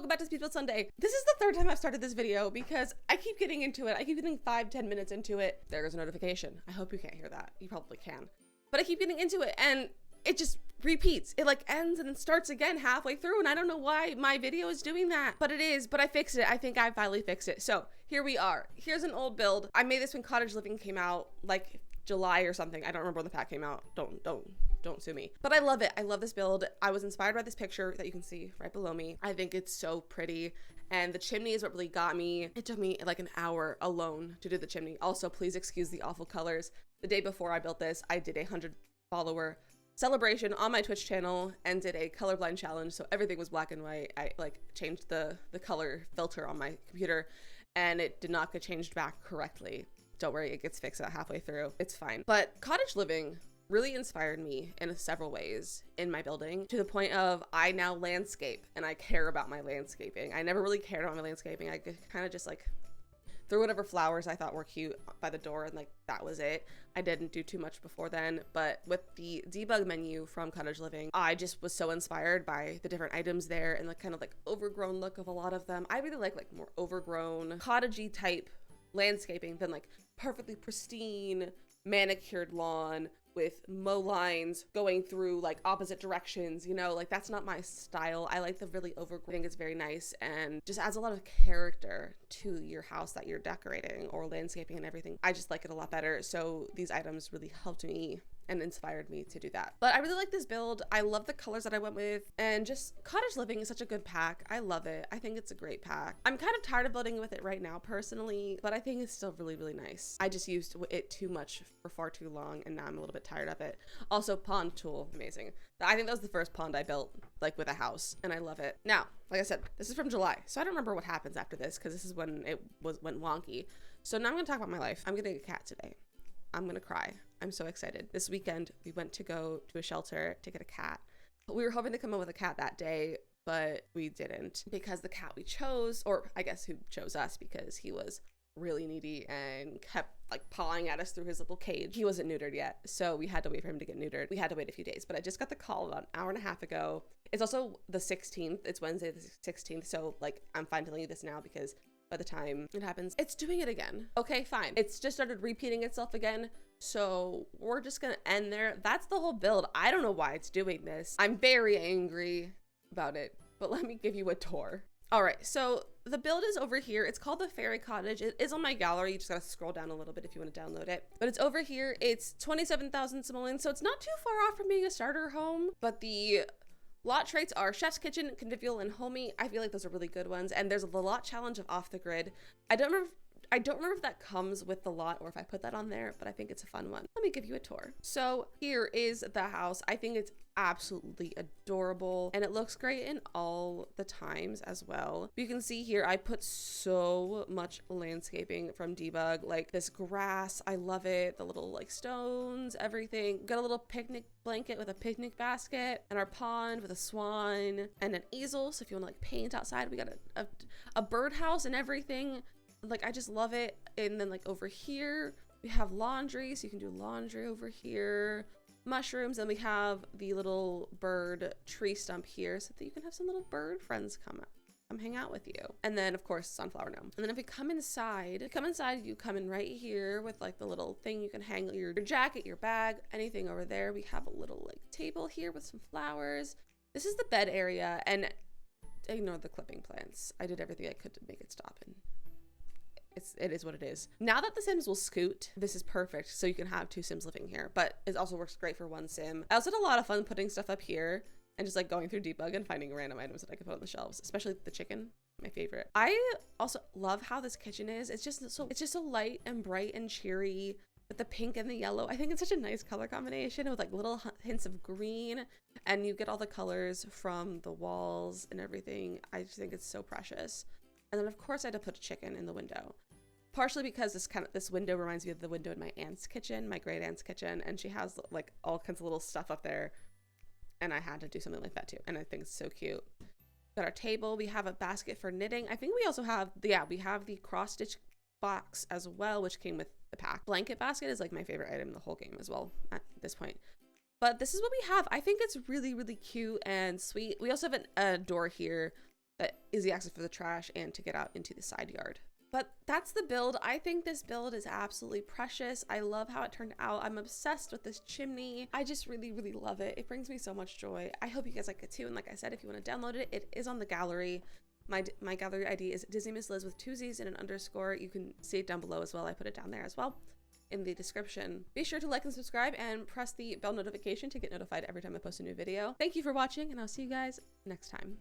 welcome back to Speed Build Sunday. This is the third time I've started this video because I keep getting into it. I keep getting 5-10 minutes into it. There's a notification. I hope you can't hear that. You probably can. But I keep getting into it and it just repeats. It like ends and then starts again halfway through, and I don't know why my video is doing that, but it is. But I fixed it. I think I finally fixed it. So here we are. Here's an old build. I made this when Cottage Living came out, like July or something. I don't remember when the pack came out. Don't sue me. But I love it. I love this build. I was inspired by this picture that you can see right below me. I think it's so pretty. And the chimney is what really got me. It took me like an hour alone to do the chimney. Also, please excuse the awful colors. The day before I built this, I did a 100 follower celebration on my Twitch channel and did a colorblind challenge. So everything was black and white. I like changed the color filter on my computer and it did not get changed back correctly. Don't worry, it gets fixed out halfway through. It's fine. But Cottage Living really inspired me in several ways in my building, to the point of I now landscape and I care about my landscaping. I never really cared about my landscaping. I kind of just like threw whatever flowers I thought were cute by the door and like that was it. I didn't do too much before then, but with the debug menu from Cottage Living, I just was so inspired by the different items there and the kind of like overgrown look of a lot of them. I really like more overgrown cottagey type landscaping than like perfectly pristine manicured lawn with mow lines going through like opposite directions, you know, like that's not my style. I like the really overgrown. I think it's very nice and just adds a lot of character to your house that you're decorating or landscaping and everything. I just like it a lot better. So these items really helped me and inspired me to do that. But I really like this build. I love the colors that I went with, and just Cottage Living is such a good pack. I love it. I think it's a great pack. I'm kind of tired of building with it right now personally, but I think it's still really, really nice. I just used it too much for far too long and now I'm a little bit tired of it. Also, pond tool, amazing. I think that was the first pond I built like with a house and I love it. Now, like I said, this is from July, so I don't remember what happens after this because this is when it went wonky. So now I'm gonna talk about my life. I'm getting a cat today. I'm gonna cry. I'm so excited. This weekend, we went to go to a shelter to get a cat. We were hoping to come up with a cat that day, but we didn't because the cat we chose, or I guess who chose us, because he was really needy and kept like pawing at us through his little cage. He wasn't neutered yet, so we had to wait for him to get neutered. We had to wait a few days, but I just got the call about an hour and a half ago. It's also the 16th. It's Wednesday the 16th, so like I'm fine telling you this now because by the time it happens, it's doing it again. Okay, fine. It's just started repeating itself again. So we're just gonna end there. That's the whole build. I don't know why it's doing this. I'm very angry about it, but let me give you a tour. All right, so the build is over here. It's called the Fairy Cottage. It is on my gallery. You just gotta scroll down a little bit if you wanna download it. But it's over here. It's 27,000 simoleons, so it's not too far off from being a starter home, but the lot traits are Chef's Kitchen, Convivial, and Homey. I feel like those are really good ones. And there's the lot challenge of Off the Grid. I don't remember if that comes with the lot or if I put that on there, but I think it's a fun one. Let me give you a tour. So here is the house. I think it's absolutely adorable and it looks great in all the times as well. You can see here I put so much landscaping from Debug, like this grass, I love it, the little like stones, everything. Got a little picnic blanket with a picnic basket and our pond with a swan and an easel, so if you want to like paint outside. We got a birdhouse and everything. Like I just love it. And then like over here we have laundry, so you can do laundry over here, mushrooms, and we have the little bird tree stump here so that you can have some little bird friends come hang out with you. And then of course sunflower gnome. And then if we come inside, you come in right here with like the little thing you can hang your jacket, your bag, anything over there. We have a little like table here with some flowers. This is the bed area, and ignore the clipping plants. I did everything I could to make it stop, and it is what it is. Now that the Sims will scoot, this is perfect. So you can have 2 Sims living here, but it also works great for 1 Sim. I also had a lot of fun putting stuff up here and just like going through Debug and finding random items that I could put on the shelves, especially the chicken, my favorite. I also love how this kitchen is. It's just so light and bright and cheery with the pink and the yellow. I think it's such a nice color combination with like little hints of green, and you get all the colors from the walls and everything. I just think it's so precious. And then of course I had to put a chicken in the window, partially because this window reminds me of the window in my aunt's kitchen, my great aunt's kitchen, and she has like all kinds of little stuff up there, and I had to do something like that too, and I think it's so cute. Got our table. We have a basket for knitting. I think we also have we have the cross stitch box as well, which came with the pack. Blanket basket is like my favorite item in the whole game as well at this point. But this is what we have. I think it's really, really cute and sweet. We also have a door here easy access for the trash and to get out into the side yard. But that's the build. I think this build is absolutely precious. I love how it turned out. I'm obsessed with this chimney. I just really, really love it. It brings me so much joy. I hope you guys like it too. And like I said, if you want to download it, it is on the gallery. My gallery ID is DizzyMissLizzy with 2 Z's and an underscore. You can see it down below as well. I put it down there as well in the description. Be sure to like and subscribe and press the bell notification to get notified every time I post a new video. Thank you for watching, and I'll see you guys next time.